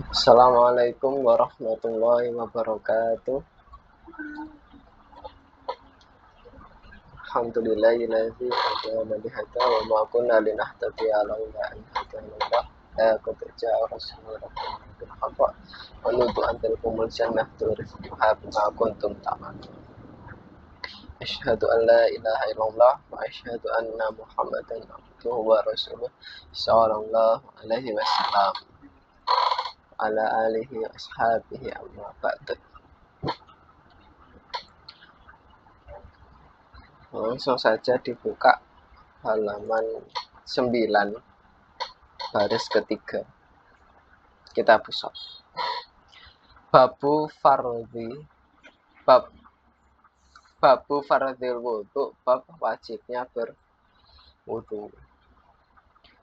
Assalamualaikum warahmatullahi wabarakatuh. Alhamdulillahilladzi hadana lihada wa ma kunna linahtadiya laula an hadana Allah. Qad ja'a rasuluna bil haqq wa nudu an tilkumul jannatu rizquha bima kuntum ta'malun. Asyhadu an la ilaha illallah wa asyhadu anna Muhammadan abduhu wa rasuluh sallallahu alaihi wasallam. Ala alihi wa ashabihi amma ba'du. Langsung saja dibuka halaman 9 baris ketiga. Kita buka. Babu fardhil wudu, bab wajibnya berwudu.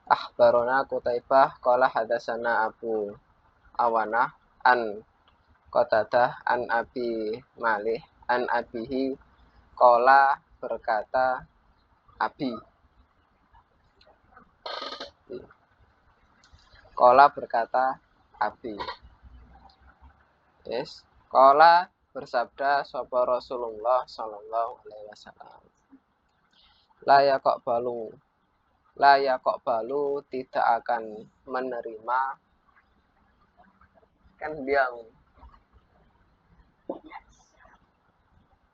Akhbarona Qutaibah qala hadatsana Abu Awanah an Qatadah an Abi Malih an Abihi qala berkata Abi Qala berkata Abi Yes Qala bersabda sapa Rasulullah sallallahu alaihi wasallam, la yaqbalu tidak akan menerima kan biang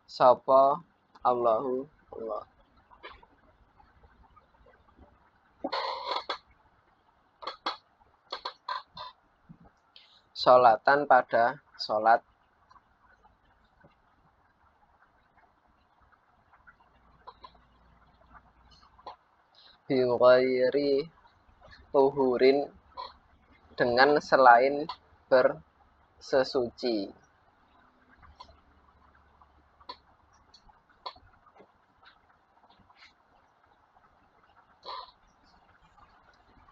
sapa Allahu Allah sholatan pada sholat bighairi tuhurin dengan selain bersesuci.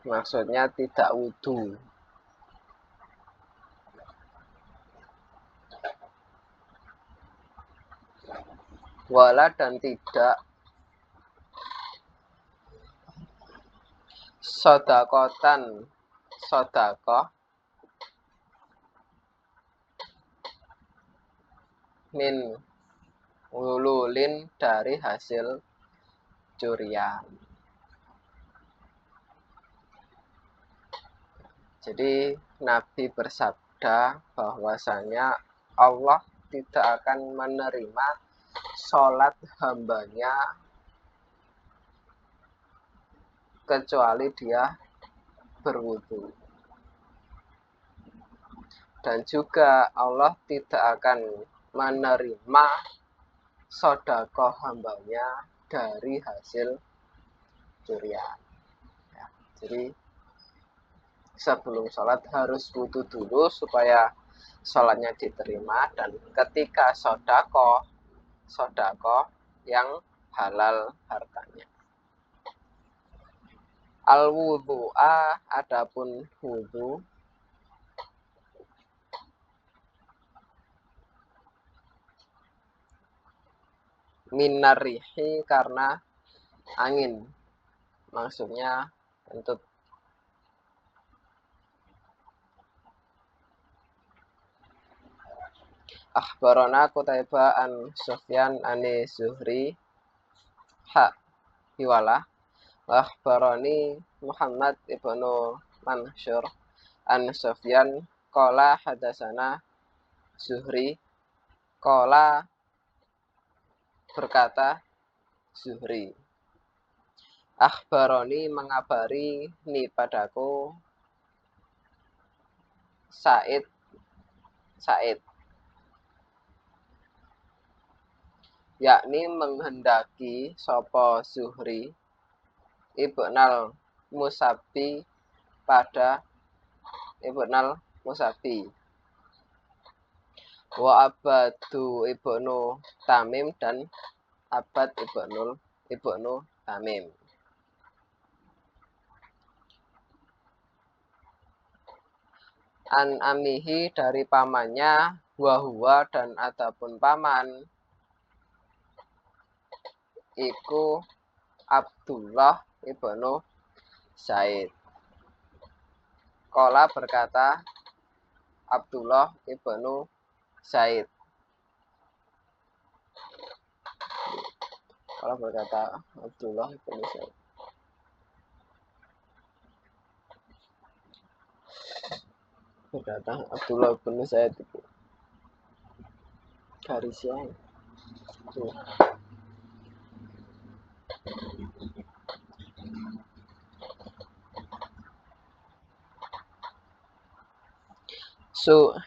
Maksudnya tidak wudu. Wala dan tidak sodakoh min ululin dari hasil curian. Jadi Nabi bersabda bahwasanya Allah tidak akan menerima sholat hambanya kecuali dia berwudu. Dan juga Allah tidak akan menerima sedekah hambanya dari hasil curian. Ya, jadi sebelum sholat harus wudu dulu supaya sholatnya diterima, dan ketika sedekah yang halal hartanya. Al-wudu'a adapun wudu minarihi karena angin, maksudnya untuk akhbarona Qutaibah an Sufyan ani Zuhri hiwalah akhbaroni Muhammad ibnu Mansur an Sufyan qala hadatsana Zuhri qala berkata Zuhri, akhbaroni mengabari ni padaku Said yakni menghendaki sapa Zuhri Ibnal Musabbi pada Ibnal Musabbi wa Abadu ibnu Tamim dan Abad ibnu Tamim. An amihi dari pamannya, wahwa dan adapun paman iku Abdullah ibnu Zaid. Qala berkata Abdullah ibnu Zaid. Qala berkata Abdullah ibnu Zaid. Berkata Abdullah ibnu Zaid itu garis yang tuh.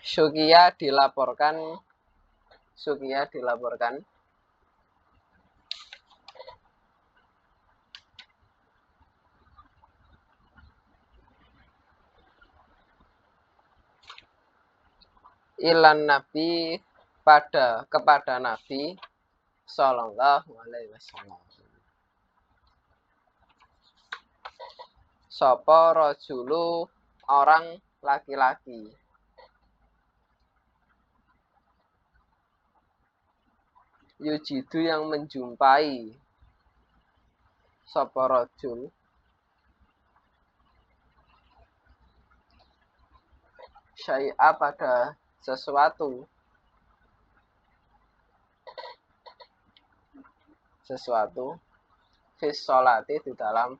Sukiya dilaporkan ilan Nabi kepada Nabi Sallallahu Alaihi Wasallam. Sopo rojulu orang laki-laki. Yujidu yang menjumpai. Sopo rojul. Syai'a pada sesuatu. Fis sholati di dalam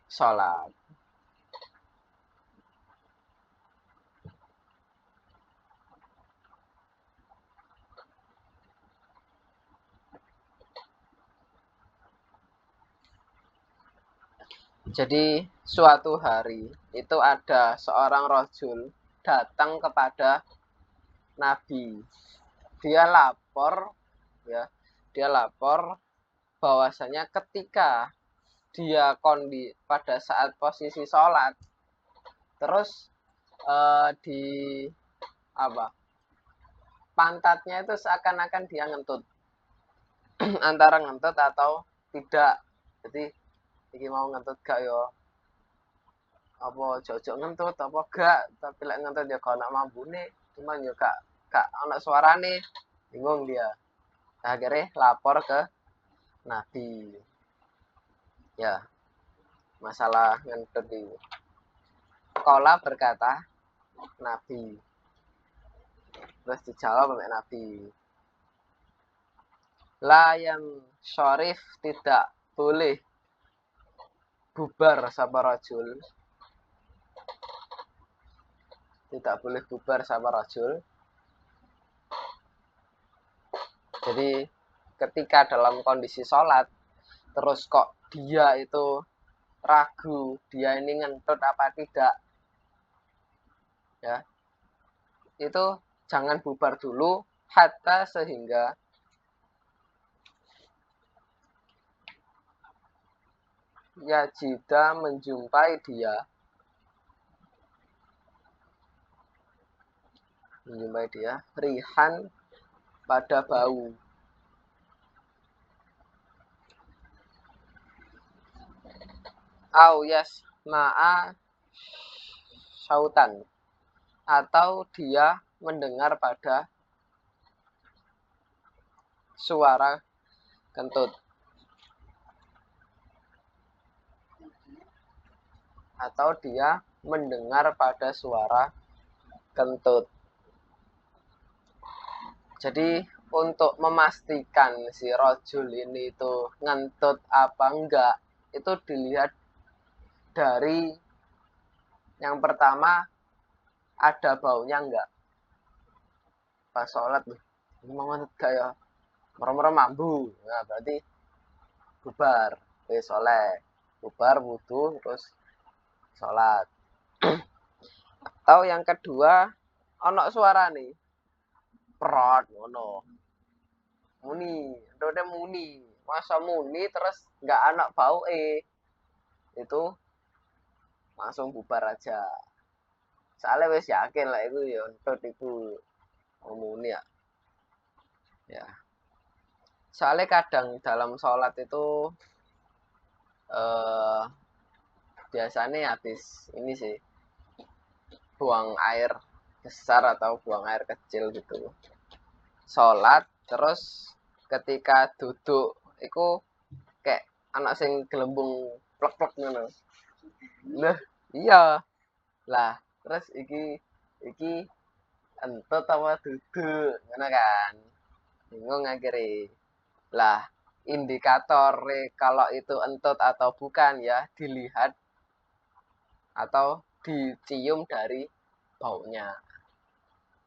sholat. Jadi suatu hari itu ada seorang rojul datang kepada Nabi. Dia lapor bahwasanya ketika dia pada saat posisi sholat, terus di pantatnya itu seakan-akan dia ngentut. Antara ngentut atau tidak. Jadi iki mau ngentut gak yo? Apa jojok ngentut apa gak? Tapi lek ngentut ya gak ana mambune, cuman yo gak ana suarane. Bingung dia. Nah, akhirnya lapor ke Nabi. Ya, masalah ngentut ini. Qala berkata Nabi. Terus dijawab oleh Nabi. La yang syarif tidak boleh bubar sapa rajul. Tidak boleh bubar sapa rajul. Jadi ketika dalam kondisi sholat, terus kok dia itu ragu, dia ini ngentut apa tidak, ya, itu jangan bubar dulu, hatta sehingga yajida menjumpai dia rihan pada bau. Au yasma'a sautan, atau dia mendengar pada suara kentut. Atau dia mendengar pada suara kentut. Jadi untuk memastikan si rojul ini itu ngentut apa enggak, itu dilihat dari yang pertama, ada baunya enggak. Pas sholat nih, mau ngentut gak ya? Merem-merem mambu. Nah, berarti bubar. Soleh. Bubar, wudu, terus sholat. Atau yang kedua, ono suara nih. Prot, ngono. Muni. Udah muni. Masa muni terus nggak anak bau itu langsung bubar aja. Soalnya wes yakin lah itu ya untuk itu muni ya. Ya. Soalnya kadang dalam sholat itu biasanya habis ini sih buang air besar atau buang air kecil gitu. Sholat terus ketika duduk itu kayak anak sing gelembung plek-plek ngono. Nah, iya. Lah, Terus iki entut apa duduk ngono kan. Bingung akhirnya. Lah, indikator kalau itu entut atau bukan ya dilihat atau dicium dari baunya.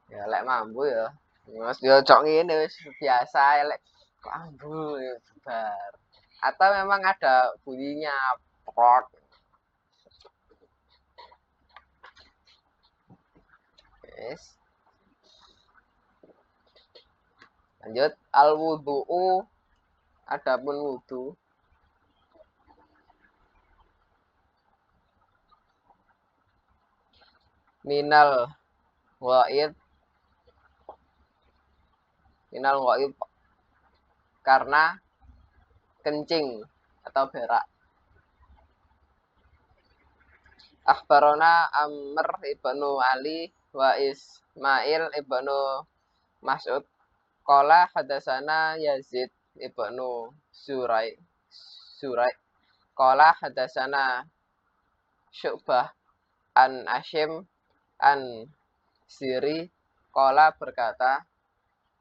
Ya lek mambu ya. Mas yo cok ngene wis biasa lek kok ambu ya bubar. Atau memang ada bunyinya prot. Yes. Lanjut al wudu'u adapun wudu minal waid karena kencing atau berak. Akhbarona Amr ibnu Ali wa Ismail ibnu Mas'ud qala hadasana Yazid ibnu Surai qala hadasana Syu'bah an Ashim an Siri qala berkata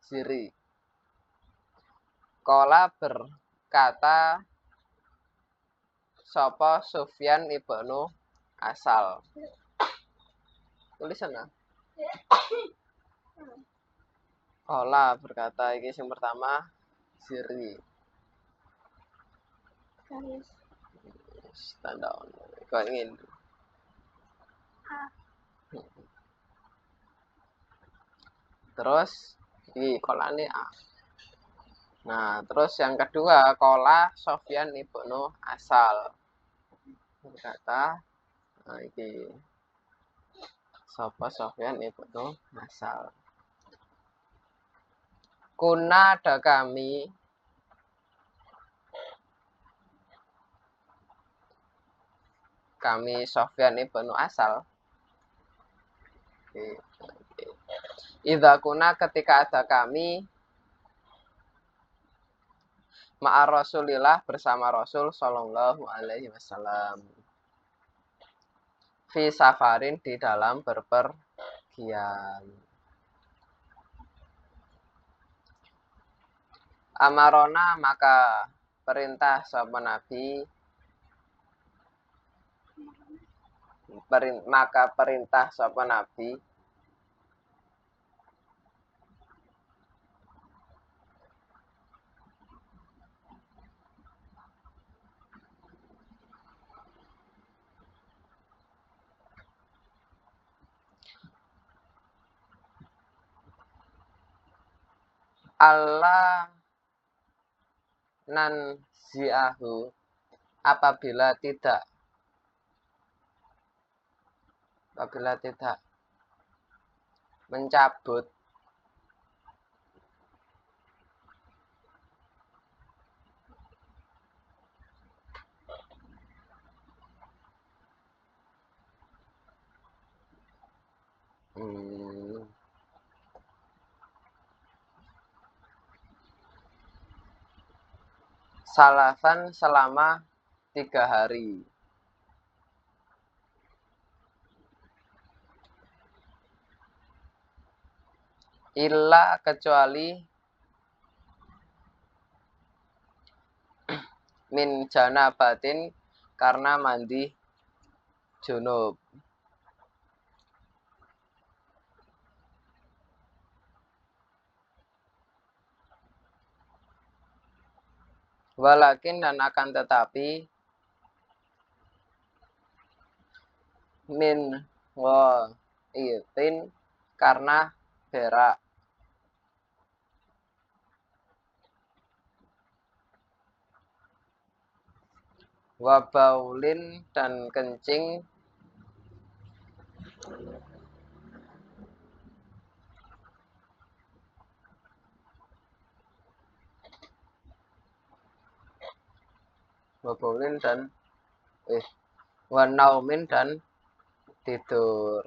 Siri qala berkata sapa Sufyan ibnu Asal. Tulisan lah. Qala berkata iki yang pertama Siri. Stand down. Kau ingin. Terus di kolane A. Nah, terus yang kedua kola Sofyan ibnu Asal berkata, nah ini sapa Sofyan ibnu Asal. Kuna ada kami Sofyan ibnu Asal. Idza kuna ketika ada kami ma'a Rasulillah bersama Rasul sallallahu alaihi wasallam. Fi safarin di dalam berpergian. Amarona maka perintah sapa Nabi maka perintah sapa Nabi Allah nan ziahu apabila tidak mencabut salasan selama 3 hari. Illa kecuali min janabatin karena mandi junub. Walakin dan akan tetapi min itin karena berak. Wabaulin dan kencing wabaulin dan wanaumin dan tidur.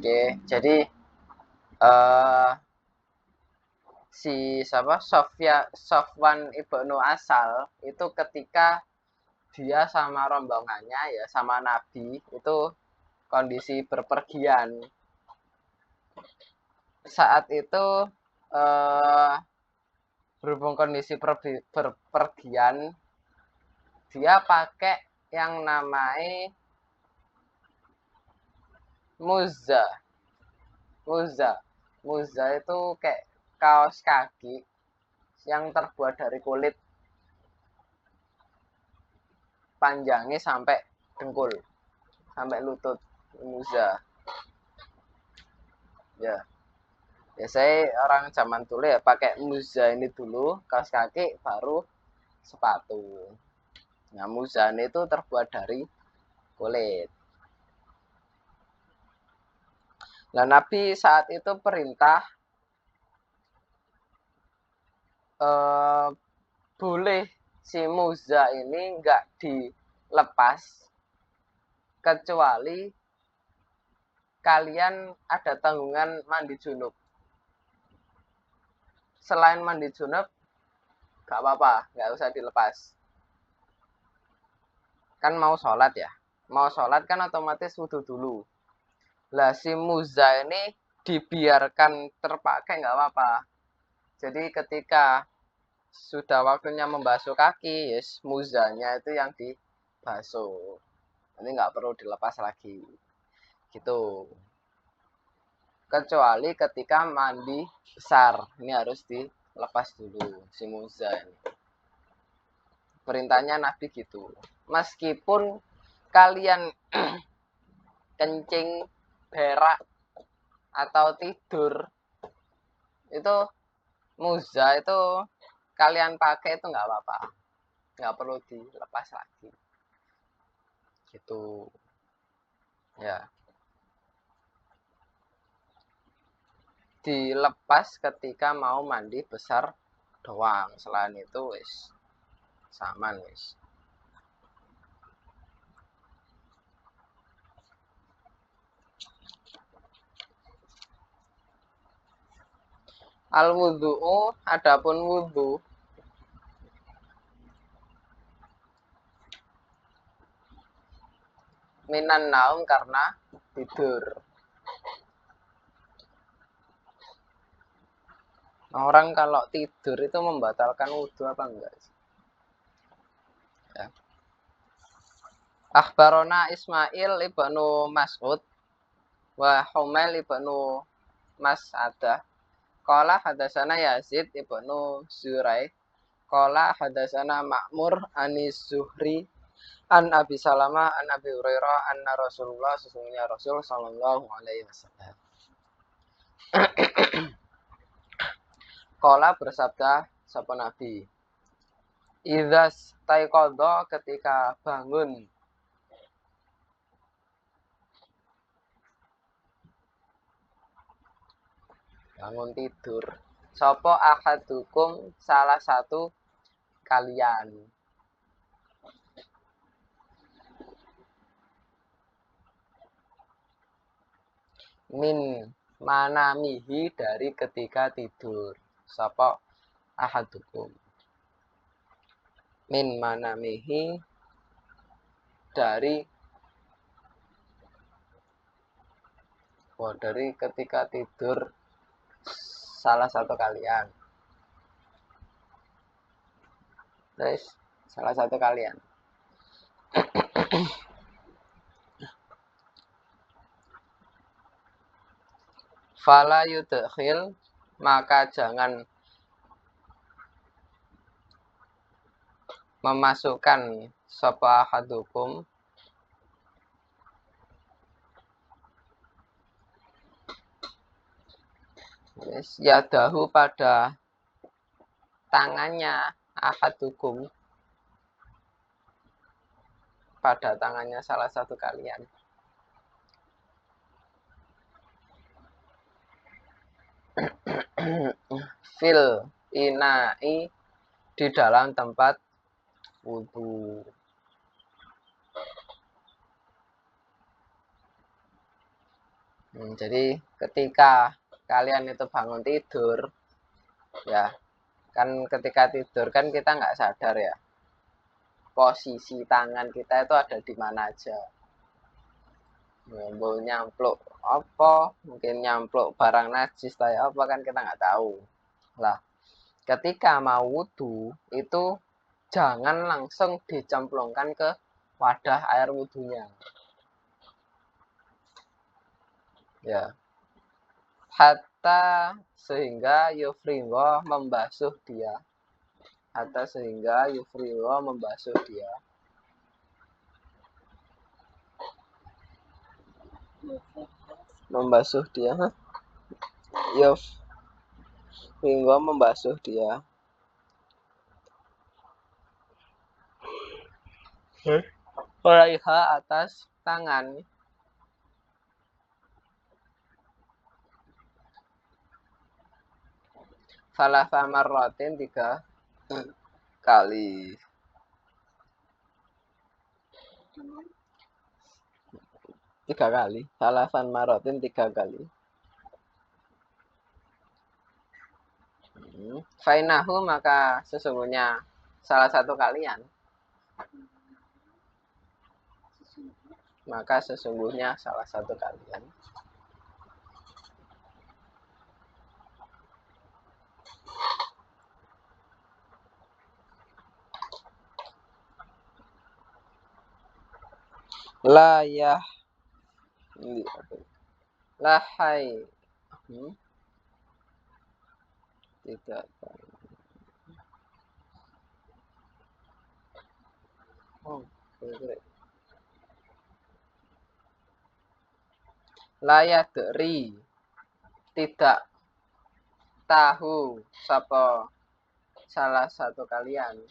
Oke, jadi si Sofwan ibnu Asal itu ketika dia sama rombongannya ya sama Nabi itu kondisi berpergian. Saat itu berhubung kondisi berpergian, dia pakai yang namanya muza. Muza itu kayak kaos kaki yang terbuat dari kulit, panjangnya sampai dengkul, sampai lutut. Muza. Ya. Biasanya orang zaman dulu ya pakai muza ini dulu, kaos kaki, baru sepatu. Nah, muza itu terbuat dari kulit. Nah, Nabi saat itu perintah boleh si muza ini nggak dilepas kecuali kalian ada tanggungan mandi junub. Selain mandi junub, nggak apa-apa, nggak usah dilepas. Kan mau sholat ya, mau sholat kan otomatis wudhu dulu. Lah si muza ini dibiarkan terpakai nggak apa-apa. Jadi ketika sudah waktunya membasuh kaki, yes, muzanya itu yang dibasuh. Ini nggak perlu dilepas lagi. Gitu. Kecuali ketika mandi besar, ini harus dilepas dulu si muza ini. Perintahnya Nabi gitu. Meskipun kalian kencing, berak, atau tidur, itu muza itu kalian pakai itu nggak apa-apa, nggak perlu dilepas lagi. Gitu. Ya. Dilepas ketika mau mandi besar doang. Selain itu wis saman wis. Al wudhu'u, adapun wudhu minan naum karena tidur. Orang kalau tidur itu membatalkan wudhu apa enggak? Ya. Akhbarona Ismail ibnu Mas'ud wa Humail ibnu Mas'adah. Qala hadasana Yazid ibnu Zurai. Qala hadasana Ma'mur anis Zuhri an Abi Salamah an Abi Hurairah anna Rasulullah, sesungguhnya Rasul sallallahu alaihi wasallam Qala bersabda sapa Nabi, idzas taiqadha, ketika bangun tidur, sapa ahadukum, salah satu kalian, min manamihi, dari ketika tidur, sapa ahadukum, min manamihi, dari ketika tidur salah satu kalian. Terus salah satu kalian. Fala yudkhil, maka jangan memasukkan sapa ahadukum yadahu, pada tangannya, ahadukum, pada tangannya salah satu kalian, fil inai, di dalam tempat wudhu. Jadi ketika kalian itu bangun tidur, ya kan ketika tidur kan kita nggak sadar ya posisi tangan kita itu ada di mana aja. Ya, mau nyampluk apa, mungkin nyampluk barang najis kayak apa kan kita nggak tahu. Lah, ketika mau wudhu itu jangan langsung dicemplungkan ke wadah air wudhunya. Ya, hatta sehingga yufriwa membasuh dia. Hatta sehingga yufriwa membasuh dia. Membasuh dia, yufriwa membasuh dia. Olaiha atas tangan. Salasa marratin 3 kali. 3 kali. Salasan marratin 3 kali. Fainahu maka sesungguhnya salah satu kalian. Maka sesungguhnya salah satu kalian. Layah lahai tidak layak dari tidak tahu sapa salah satu kalian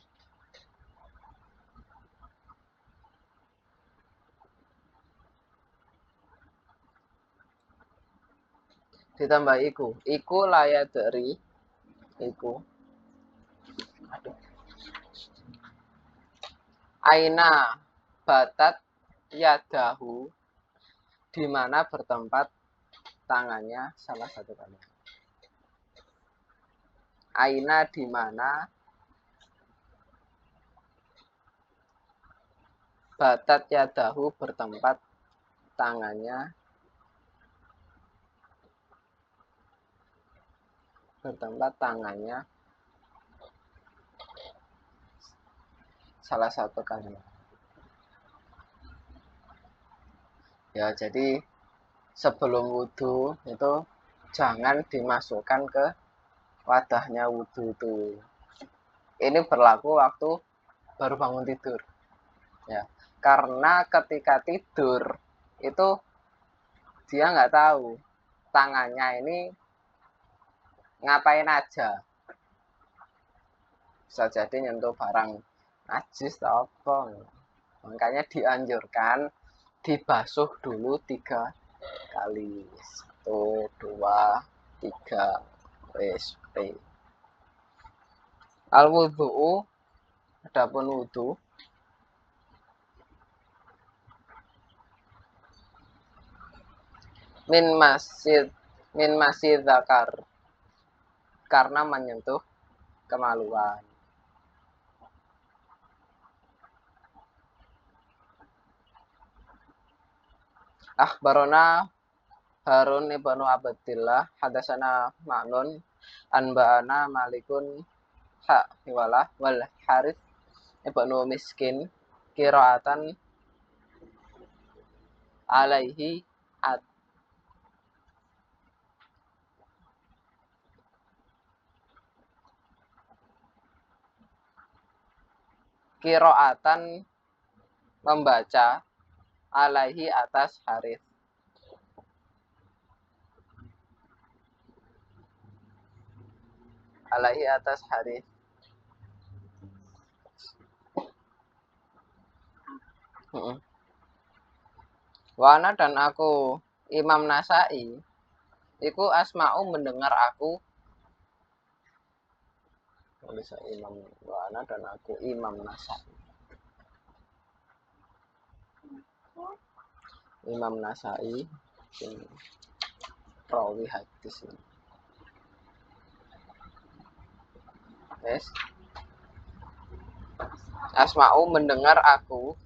ditambah iku layak dari iku aina batat yadahu di mana bertempat tangannya salah satu kalian. Aina di mana batat yadahu bertempat tangannya salah satu kalian. Ya, jadi sebelum wudhu itu jangan dimasukkan ke wadahnya wudhu itu. Ini berlaku waktu baru bangun tidur. Ya, karena ketika tidur itu dia nggak tahu tangannya ini ngapain aja. Bisa jadi nyentuh barang najis atau apa. Makanya dianjurkan dibasuh dulu 3 kali. 1, 2, 3. Wes. Al wudhu, adapun wudhu min masjid zakar karena menyentuh kemaluan. Akhbarona Harun ibnu Abdillah hadasana Ma'nun anba'ana Malikun hiwalah wal Harith ibnu Miskin qiraatan alaihi at qiraatan membaca alaihi atas Harith. Alaihi atas Harith. Wana dan aku Imam Nasai iku asma'u mendengar aku bisa Imam Wana dan aku Imam Nasai. Imam Nasai rawi hadis ini. Yes. Asma'u mendengar aku.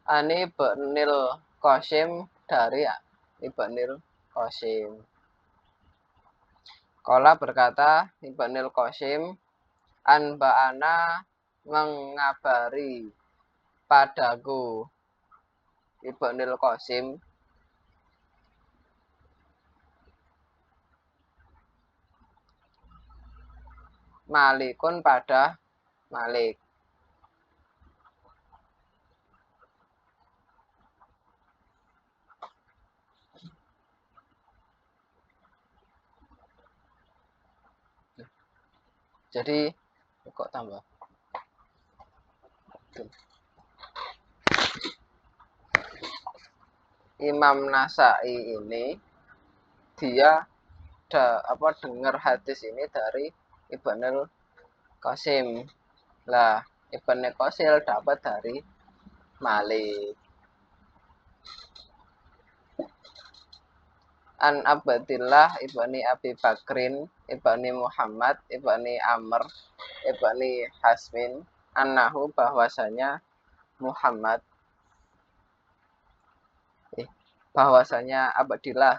Ani Ibnil Qasim dari Ibnil Qasim. Qala berkata Ibnil Qasim, anba'ana mengabari padaku Ibnil Qasim Malikun pada Malik. Jadi kok tambah Imam Nasai ini dia dengar hadis ini dari Ibnul Qasim. Lah, Ibnul Qasim dapat dari Malik. An Abdillah ibni Abi Bakrin ibni Muhammad ibni Amr ibni Hasmin annahu bahwasanya Muhammad bahwasanya Abdillah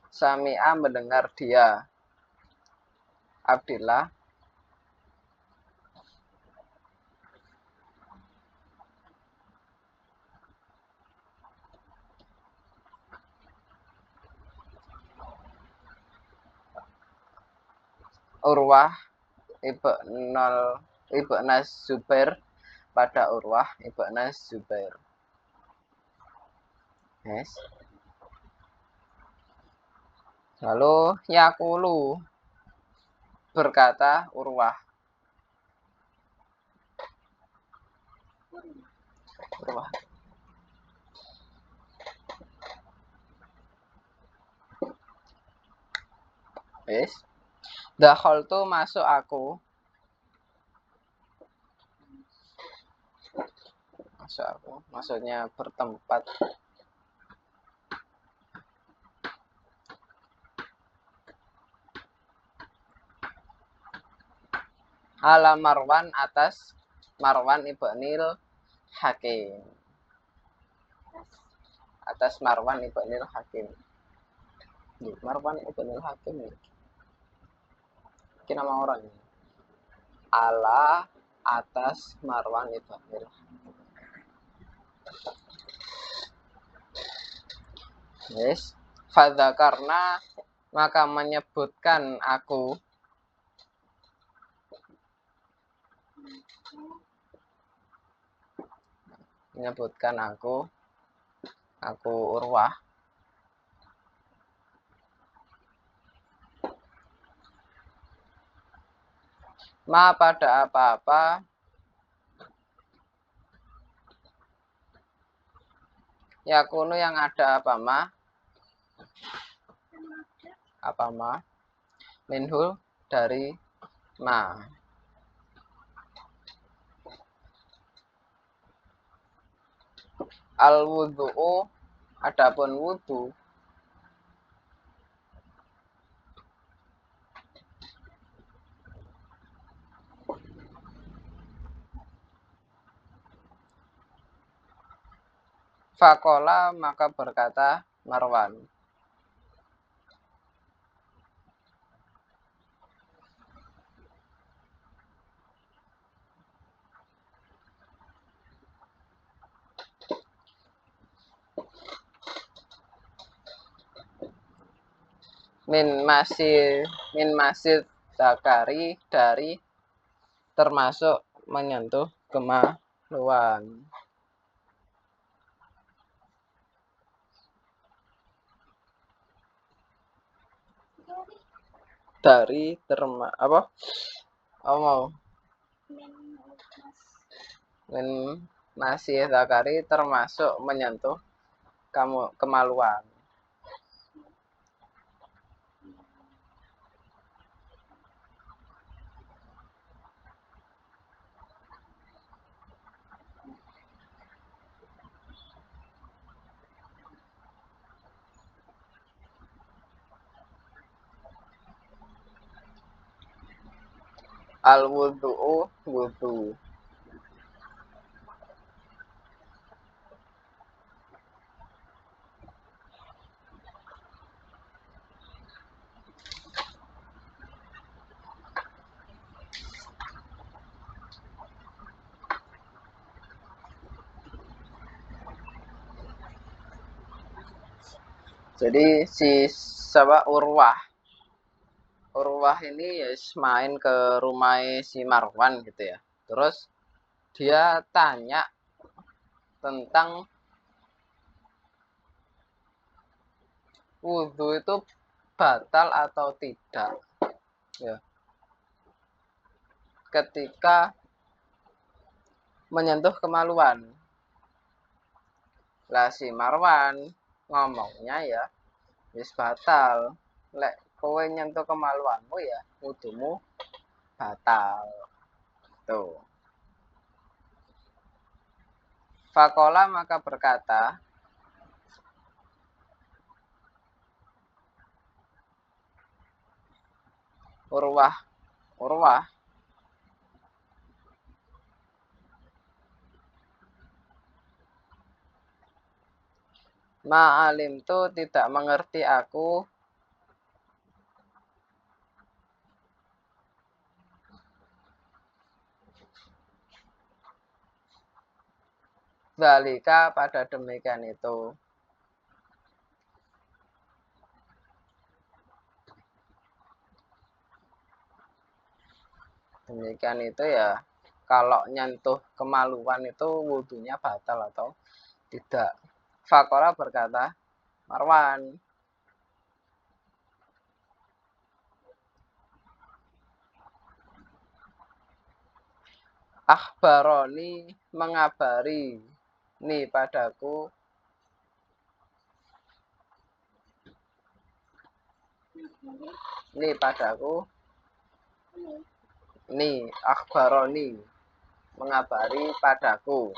Sami'a mendengar dia Abdillah Urwah Ibn Zubair pada Urwah Ibn Zubair. Yes. Lalu Yakulu berkata Urwah. Yes. Dakhaltu masuk aku. Maksudnya bertempat. Ala Marwan atas Marwan ibnil Hakim. Atas Marwan ibnil Hakim. Marwan ibnil Hakim. Ini nama orang. Ala atas Marwan ibnil Hakim. Yes. Fadzakarna maka menyebutkan aku Urwah ma pada apa-apa yakunu yang ada apa ma minhu dari ma al wudhu adapun wudu Fakola maka berkata Marwan min masjid zakari dari termasuk menyentuh kemaluan dari min masjid zakari termasuk menyentuh kemaluan. Al wudu'u wudu. Jadi si siapa Urwah ini ya main ke rumah si Marwan gitu ya. Terus dia tanya tentang wudhu itu batal atau tidak ya, ketika menyentuh kemaluan. Lah si Marwan ngomongnya ya wis batal, lek kowe nyentuh kemaluanmu ya wudhumu batal tuh. Fakola maka berkata Urwah ma'alim tuh tidak mengerti aku zalika pada demikian itu. Demikian itu ya, kalau nyentuh kemaluan itu wudhunya batal atau tidak. Fakola berkata Marwan, akhbaroni mengabari nih padaku nih akhbaroni mengabari padaku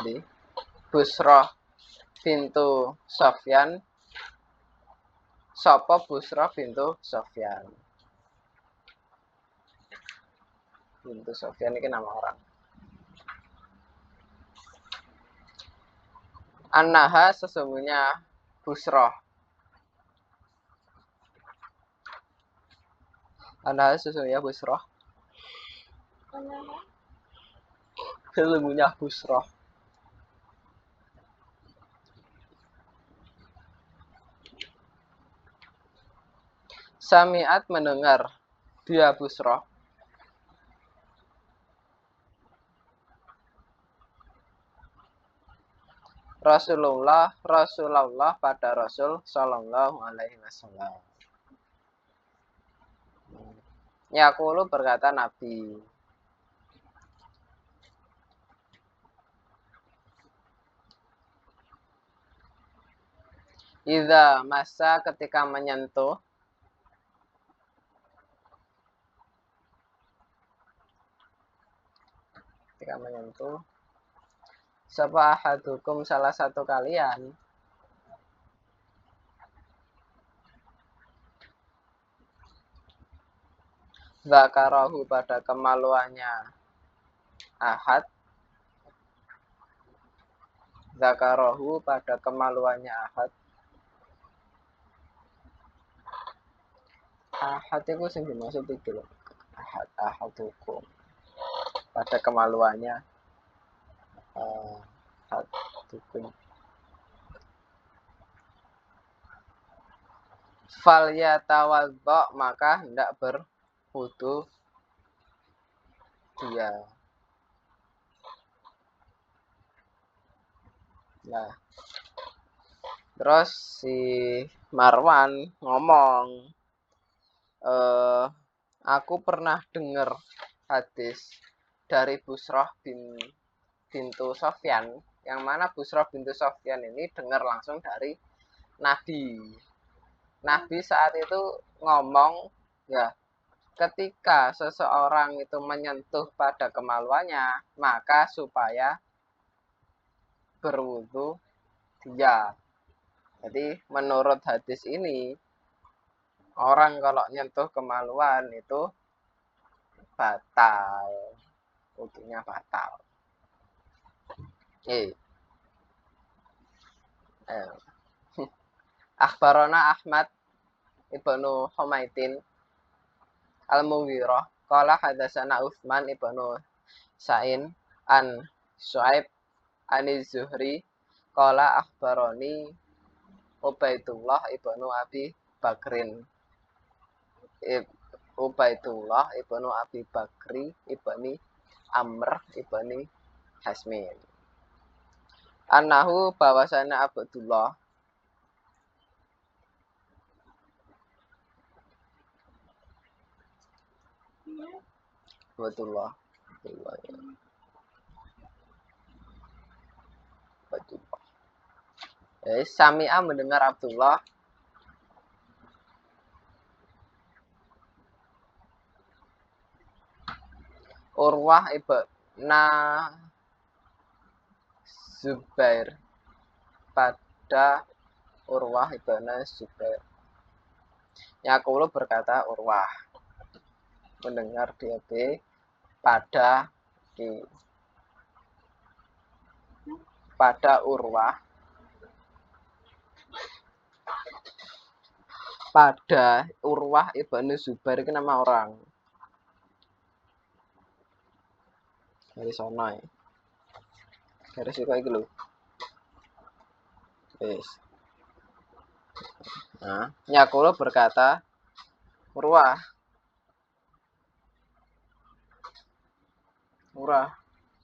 di Busroh bintu Sofyan. Sopo Busroh bintu Sofyan. Bintu Sofyan ini nama orang. Annaha sesungguhnya Busroh. Annaha sesungguhnya Busroh. Sesungguhnya Busroh. Sami'at mendengar dia Busroh. Rasulullah pada Rasul Shallallahu Alaihi Wasallam. Yaqulu berkata Nabi. Idza masa ketika menyentuh sapa ahadukum salah satu kalian zakarahu pada kemaluannya ahad zakarahu pada kemaluannya ahad itu sing dimaksud iki lho ahadukum pada kemaluannya ahadukum fal yatawaddo maka hendak berwudu dia. Nah, terus si Marwan ngomong, aku pernah dengar hadis dari Busroh bintu Sofyan, yang mana Busroh bintu Sofyan ini dengar langsung dari Nabi. Nabi saat itu ngomong, ya, ketika seseorang itu menyentuh pada kemaluannya, maka supaya berwudu dia. Jadi menurut hadis ini, orang kalau nyentuh kemaluan itu batal, wudunya batal. Akhbarana Ahmad ibnu Humaidin al-Mughirah qala hadatsana Utsman ibnu Sa'in an Syuaib an Zuhri qala akhbarani Ubaidullah ibnu Abi Bakrin Ubaidullah ibnu Abi Bakri ibni Amr ibni Hasmin annahu bahwasana Abdullah Abdullah Sami'a mendengar Abdullah Urwah ibna Zubair pada Urwah ibna Zubair. Yaqulu berkata Urwah mendengar dia pada Urwah ibnu Zubair itu nama orang dari sana garis itu iki lho. Wis. Nah, Yaqulu berkata Urwah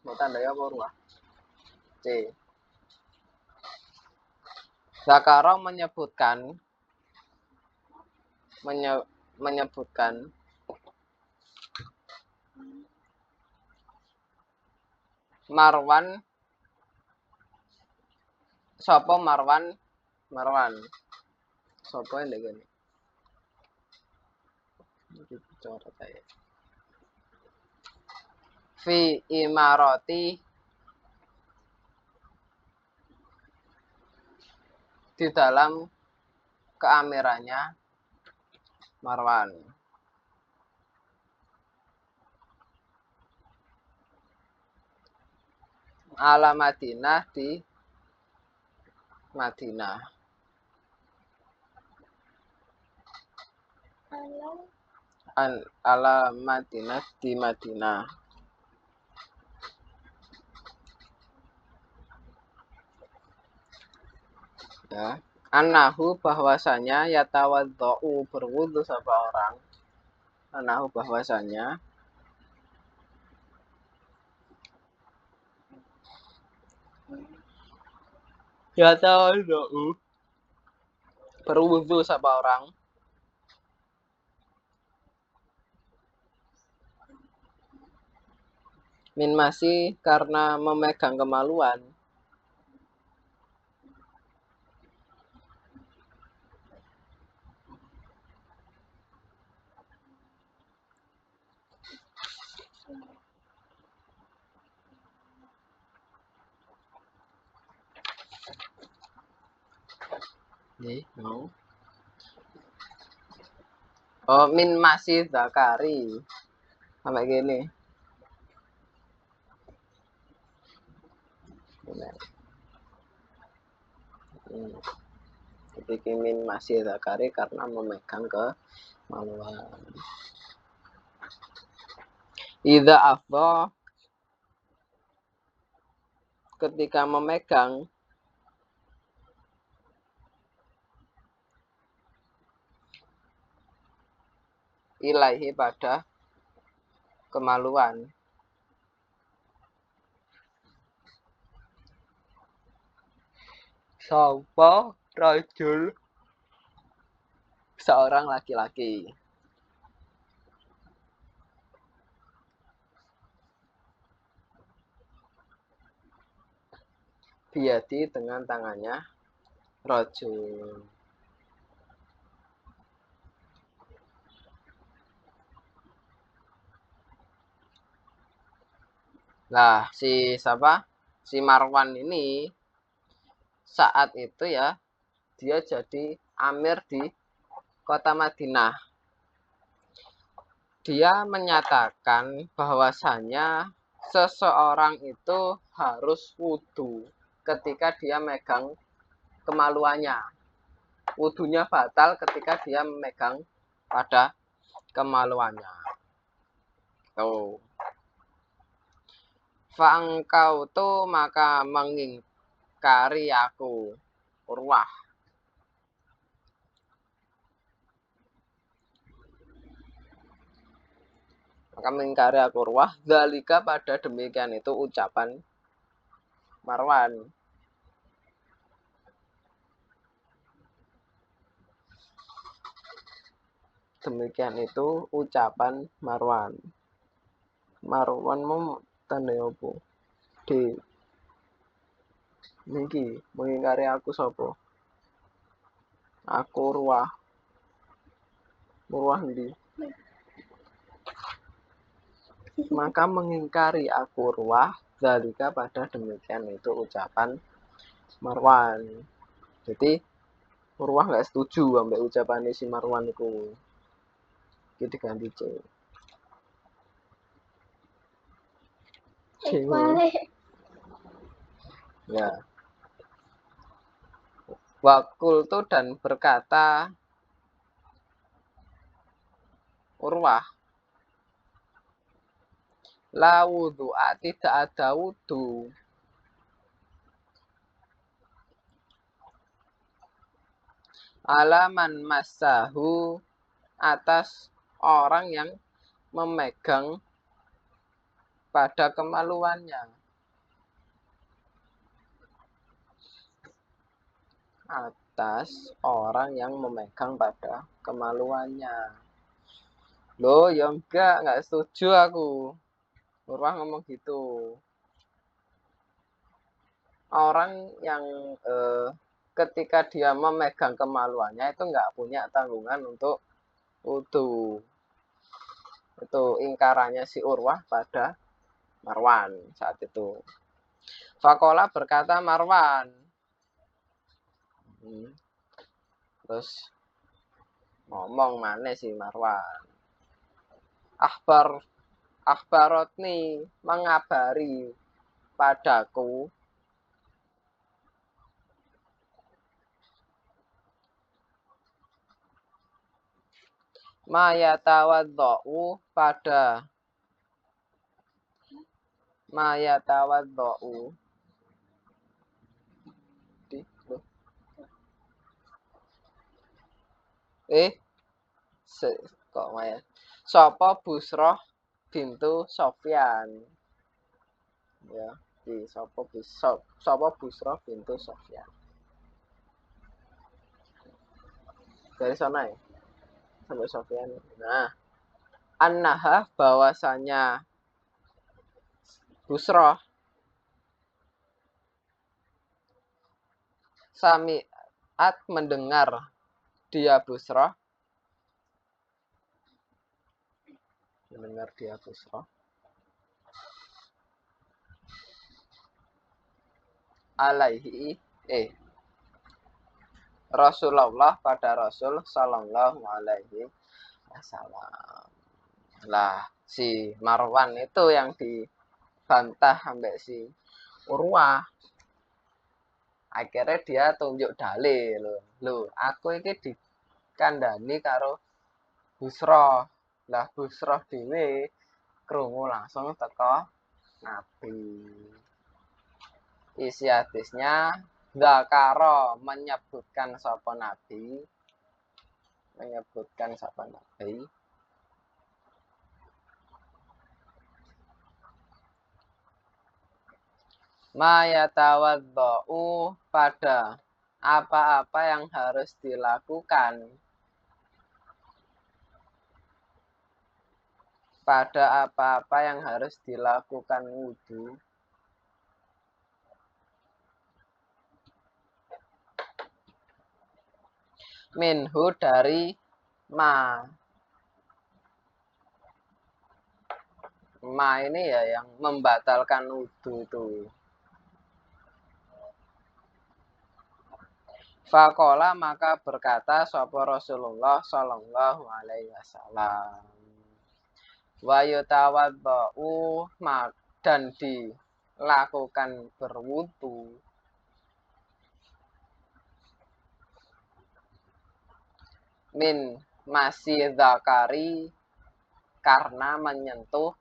mau tandai apa Urwah? C. Zakaro menyebutkan Marwan sapa Marwan sapa yang gini coret saya fi imarati di dalam keamirannya Marwan ala Madinah di Madinah ala Madinah di Madinah ya annahu bahwasanya yatawaddau berwudu sapa orang annahu bahwasanya yatawaddau berwudu sapa orang min masih karena memegang kemaluan oh min masih zakari sampai gini Jadi min masih zakari karena memegang kemaluan. Idza afdha ketika memegang ilaihi pada kemaluan sapa rajul seorang laki-laki biadi dengan tangannya rajul Nah, si Marwan ini saat itu ya dia jadi amir di kota Madinah. Dia menyatakan bahwasanya seseorang itu harus wudhu ketika dia megang kemaluannya. Wudhunya batal ketika dia memegang pada kemaluannya. Tuh. Fa'engkau tuh maka mengingkari aku, Urwah. Maka mengingkari aku, Urwah. Dzalika pada demikian itu ucapan Marwan. Demikian itu ucapan Marwan. Marwan mau tanda apa? D. Niki mengingkari aku sapa? Aku Urwah. Urwah ndi? Maka mengingkari aku Urwah. Dzalika pada demikian itu ucapan Marwan. Jadi Urwah nggak setuju sampai ucapan si Marwan itu. Kita ganti C. Ya. Wakultu dan berkata Urwah, la wudhu'a tidak ada wudhu. Alaman masahu atas orang yang memegang pada kemaluannya. Atas orang yang memegang pada kemaluannya. Loh, ya enggak setuju aku. Urwah ngomong gitu. Orang yang ketika dia memegang kemaluannya itu enggak punya tanggungan untuk wudhu. Itu ingkarannya si Urwah pada Marwan saat itu. Fakola berkata Marwan. Terus ngomong mana si Marwan. Akhbarotni mengabari padaku mayatawaddo'u pada mayatawaddo'u kok maya sapa Busroh bintu Sofyan ya di sapa Busroh bintu Sofyan dari sana ya sampai Sofyan. Nah, annaha bahwasanya Busroh sami'at mendengar dia Busroh alaihi Rasulullah pada Rasul sallallahu alaihi wasallam. Lah si Marwan itu yang dibantah sampai si Urwah. Akhirnya dia tunjuk dalil loh aku ini dikandani karo Busroh. Lah Busroh dhewe krungu langsung teko Nabi. Isi hadisnya Dzakaro menyebutkan sapa Nabi mayatawaddo'u pada apa-apa yang harus dilakukan wudhu minhu dari ma ini ya yang membatalkan wudhu itu Faqala maka berkata sapa Rasulullah sallallahu alaihi wasallam. Wa yutawaddau dan dilakukan berwudu min masih zakari karena menyentuh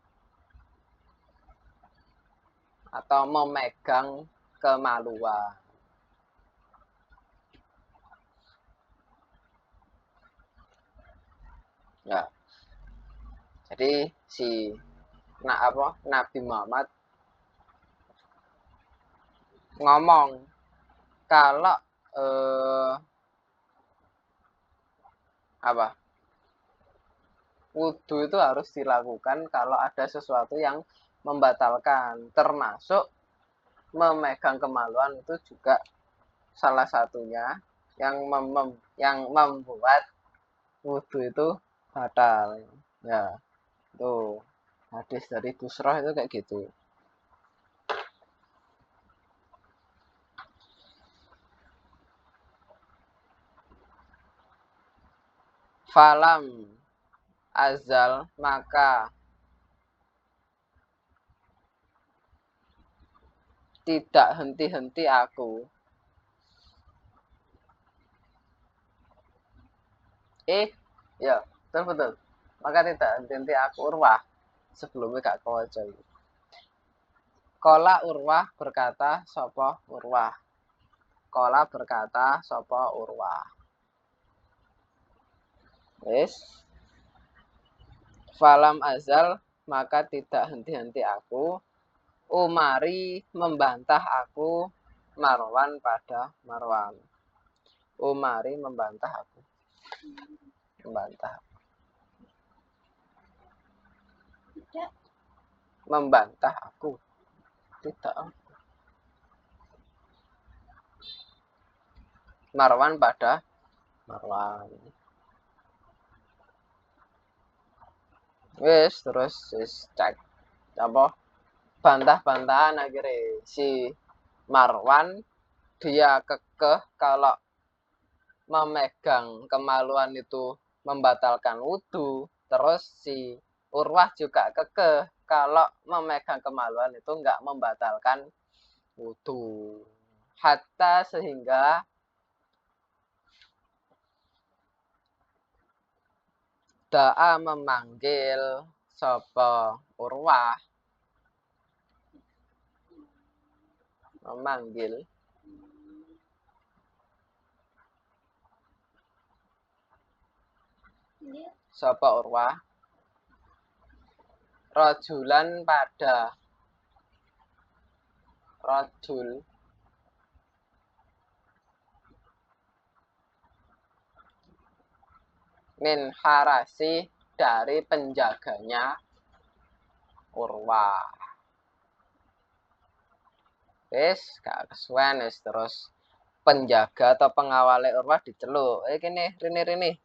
atau memegang kemaluan. Ya. Jadi Nabi Muhammad ngomong kalau wudu itu harus dilakukan kalau ada sesuatu yang membatalkan, termasuk memegang kemaluan itu juga salah satunya yang membuat wudu itu batal. Ya, tuh hadis dari Busrah itu kayak gitu. Falam azal maka tidak henti-henti aku ya betul maka tidak henti-henti aku Urwah sebelumnya gak kawaca itu. Kola Urwah berkata sopo Urwah. Kola berkata sopo Urwah. Wis. Falam azal maka tidak henti-henti aku. Umari membantah aku Marwan pada Marwan. Umari membantah aku. Membantah. Tidak. Membantah aku. Tidak. Marwan pada Marwan. Wis terus cek apa bantah-bantahan akhirnya si Marwan dia kekeh kalau memegang kemaluan itu membatalkan wudu. Terus si Urwah juga kekeh kalau memegang kemaluan itu enggak membatalkan wudu. Hatta sehingga Da'a memanggil sapa Urwah memanggil sapa Urwah rajulan pada rajul min harasi dari penjaganya Urwah. Wis gak kesuwen wis terus penjaga atau pengawal Urwah diceluk. Kene rini.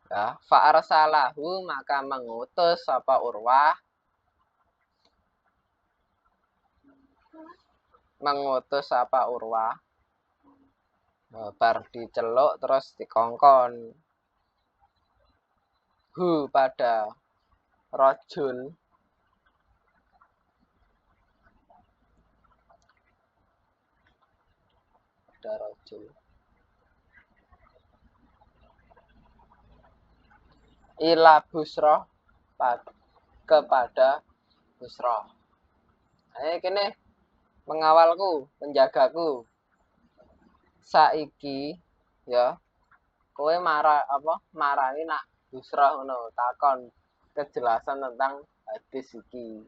Ya, fa arsalahu maka mengutus sapa Urwah bar diceluk terus dikongkon pada rajul ila Busroh kepada Busroh. Kene pengawalku, penjagaku. Saiki ya kowe marani nak Busroh ngono takon kejelasan tentang hadis iki.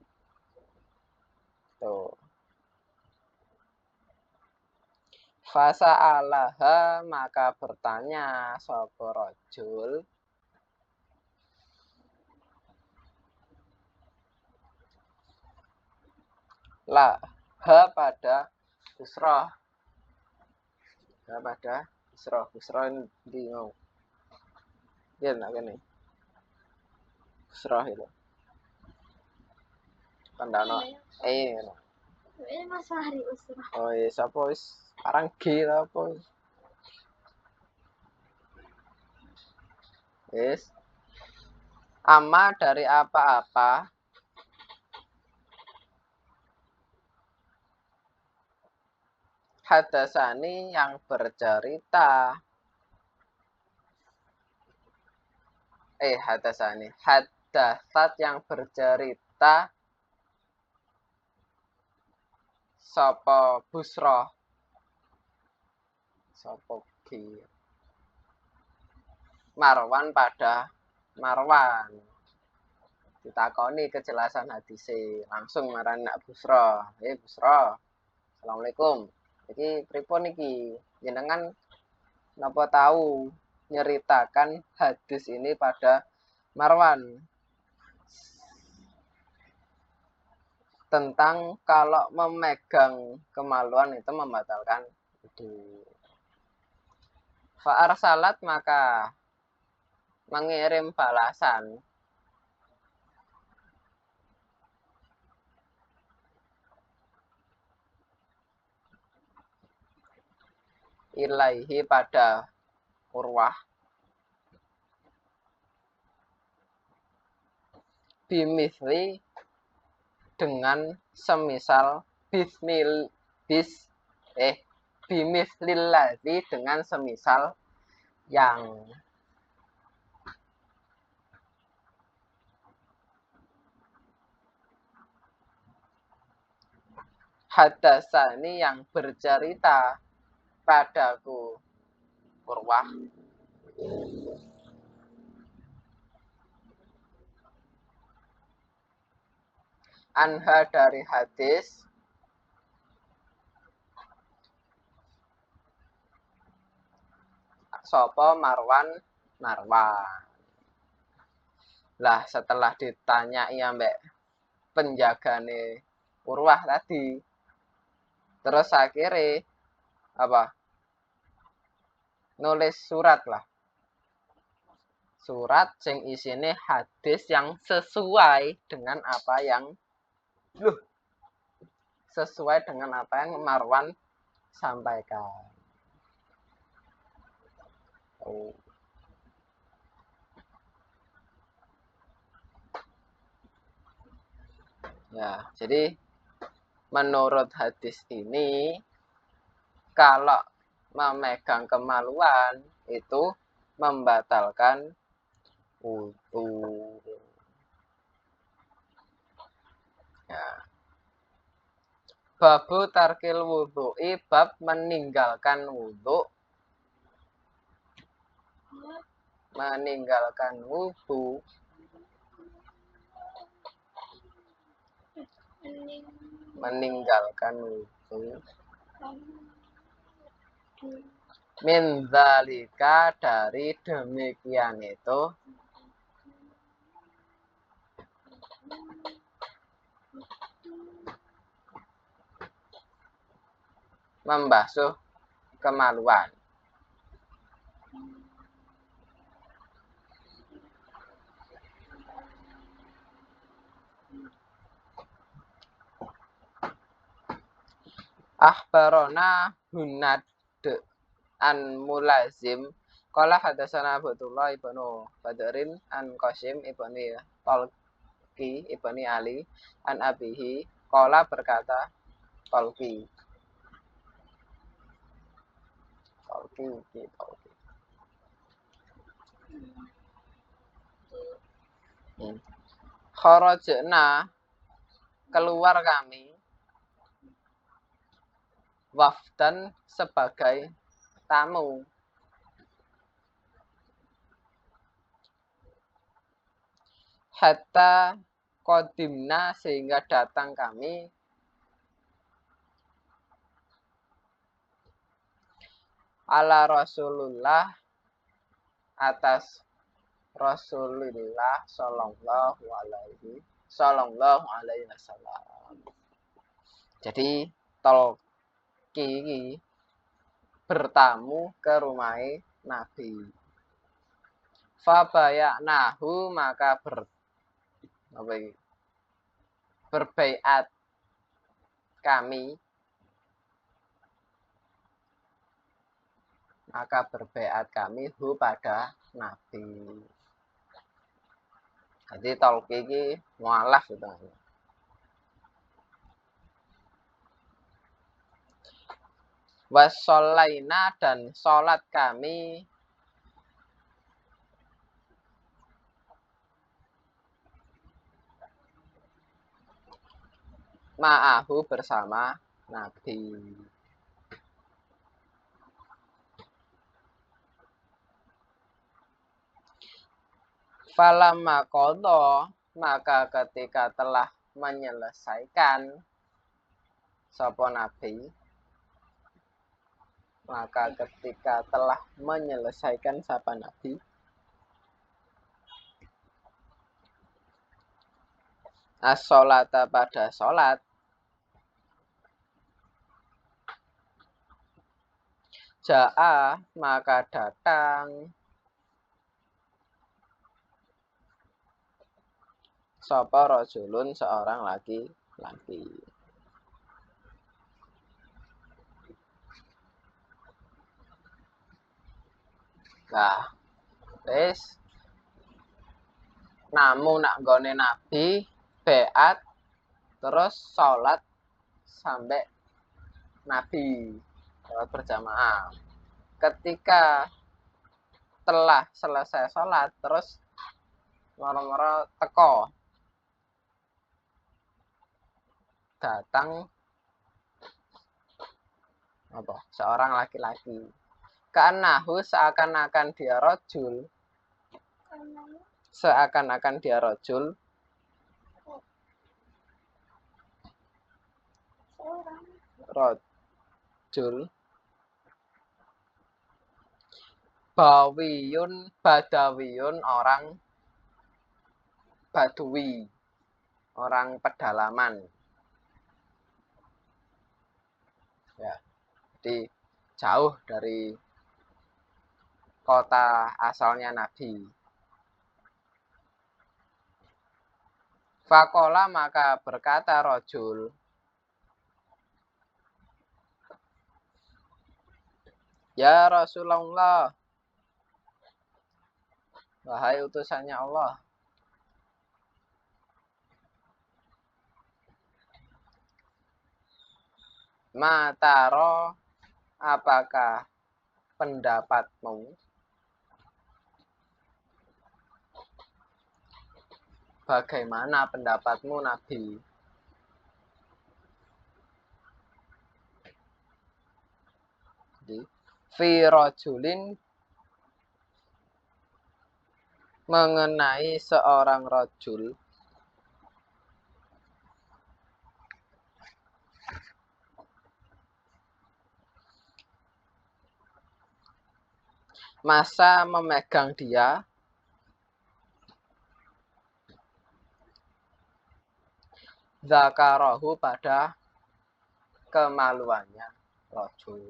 Tuh. Fasa alaha maka bertanya sapa rajul la ha pada Busroh. Ha pada Busroh. Busroh ndi mau. Ya nak kene. Busroh itu. Kandano. Ini Mas Fahri Busroh. Oh iya sapa wis Sekarang G apa? Yes. Ama dari apa-apa. Hadasani yang bercerita. Hadasani. Hadasat yang bercerita. Sopo busro. Sopo G. Marwan pada Marwan. Ditakoni kejelasan hadise. Langsung marani nak busro. Busro. Assalamualaikum. Iki pripun iki? Jenengan napa tahu nyeritakan hadis ini pada Marwan tentang kalau memegang kemaluan itu membatalkan wudu. Fa'arsalat maka mengirim balasan ilaihi pada Urwah bimisli dengan semisal bimislillazi dengan semisal yang hadasani yang bercerita padaku Urwah anha dari hadis sopo Marwan. Lah setelah ditanya ya mbak penjagane Urwah tadi, terus akhirnya apa? Nulis surat lah. Surat sing isine hadis yang sesuai dengan apa yang sesuai dengan apa yang Marwan sampaikan. Ya, jadi menurut hadis ini kalau memegang kemaluan itu membatalkan wudu. Ya. Babu tarkil wudu'i bab meninggalkan wudu. Meninggalkan wudu min zalika dari demikian itu membasuh kemaluan. Akhbarona Hunad an Mulazim qala hadatsana Abdullah ibnu Badrin an Qasim ibni Talqi ibni Ali an abihi qala berkata Talqi Kharajna keluar kami wafdan sebagai tamu hatta qadimna sehingga datang kami ala Rasulullah atas Rasulullah sallallahu alaihi wasallam. Jadi Talqi bertamu ke rumah Nabi. Fabayanahu maka berbaiat kami maka berbaiat kami pada Nabi. Jadi talqi iki mualaf gitu. Wasolaina dan sholat kami ma'ahu bersama Nabi. Falamma qadha, maka ketika telah menyelesaikan sapa Nabi, maka ketika telah menyelesaikan sapa Nabi, as-sholata pada sholat, ja'a maka datang sapa rajulun seorang laki-laki. Nah, wis namung nak nggone Nabi beat terus sholat sampai Nabi sholat berjamaah. Ketika telah selesai sholat terus moro-moro teko datang apa seorang laki-laki. Kanahu seakan-akan dia rojul, seakan-akan dia rojul, rojul bawiyun badawiyun orang badui, orang pedalaman. Ya, jadi jauh dari kota asalnya Nabi. Fakola maka berkata rojul, ya Rasulullah, wahai utusannya Allah, mataro apakah pendapatmu bagaimana pendapatmu Nabi fi rajulin mengenai seorang rajul masa memegang dia zakarahu pada kemaluannya rajul.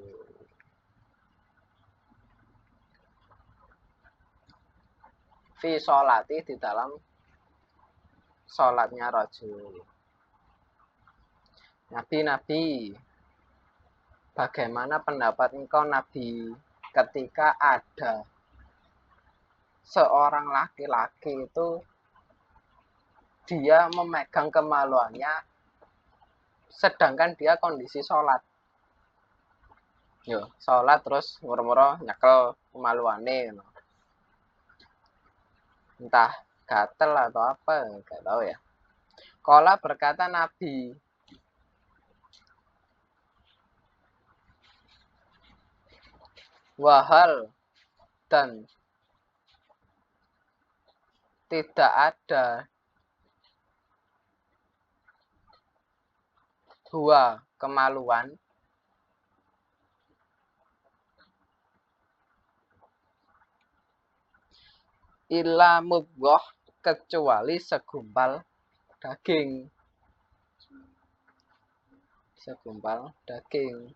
Fi sholati di dalam sholatnya rajul. Nabi, bagaimana pendapat engkau Nabi ketika ada seorang laki-laki itu dia memegang kemaluannya sedangkan dia kondisi sholat. Yo, sholat terus murmuro nyekel kemaluane gitu. Entah gatel atau apa, enggak tahu ya. Kala berkata Nabi, wahal dan tidak ada dua kemaluan illa mudghah kecuali segumpal daging. Segumpal daging.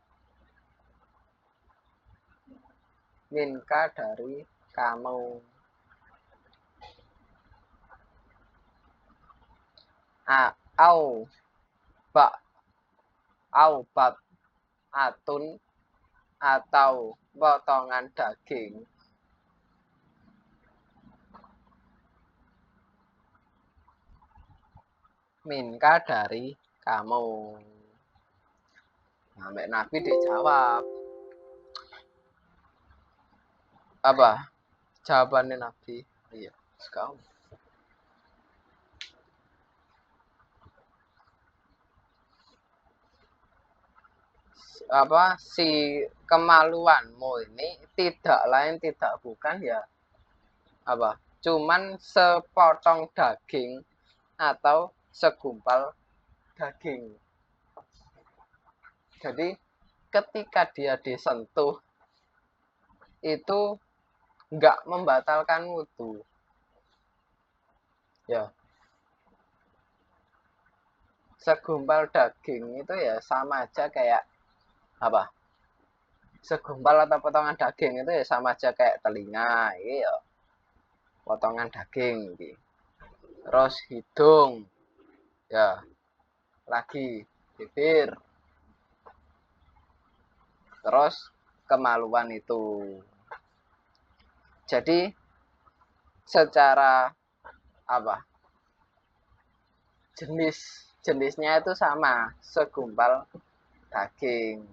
Minka dari kamu. Au bat atun atau potongan daging minka dari kamu. Nah, Nabi dijawab. Apa? Jawabannya Nabi. Iya, sekarang. Apa si kemaluanmu ini tidak lain tidak bukan ya apa? Cuman sepotong daging atau segumpal daging. Jadi ketika dia disentuh itu nggak membatalkan wudhu. Ya, segumpal daging itu ya sama aja kayak apa? Segumpal atau potongan daging itu ya sama aja kayak telinga, ini ya potongan daging, ini. Terus hidung, ya lagi bibir, terus kemaluan itu. Jadi secara apa? Jenisnya itu sama, segumpal daging.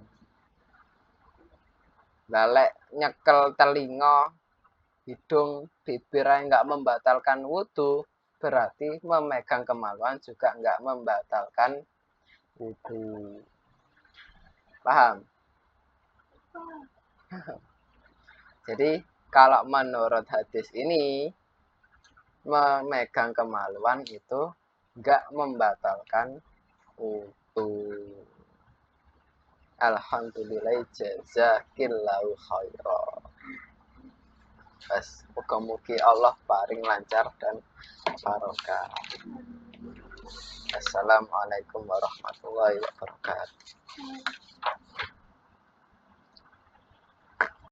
Lalek nyekel telinga, hidung, bibir nggak membatalkan wudhu, berarti memegang kemaluan juga nggak membatalkan wudhu. Paham? Jadi kalau menurut hadis ini memegang kemaluan itu nggak membatalkan wudhu. Alhamdulillah jazakillahu khairan. Muga-mugi Allah paring lancar dan barokah. Assalamualaikum warahmatullahi wabarakatuh.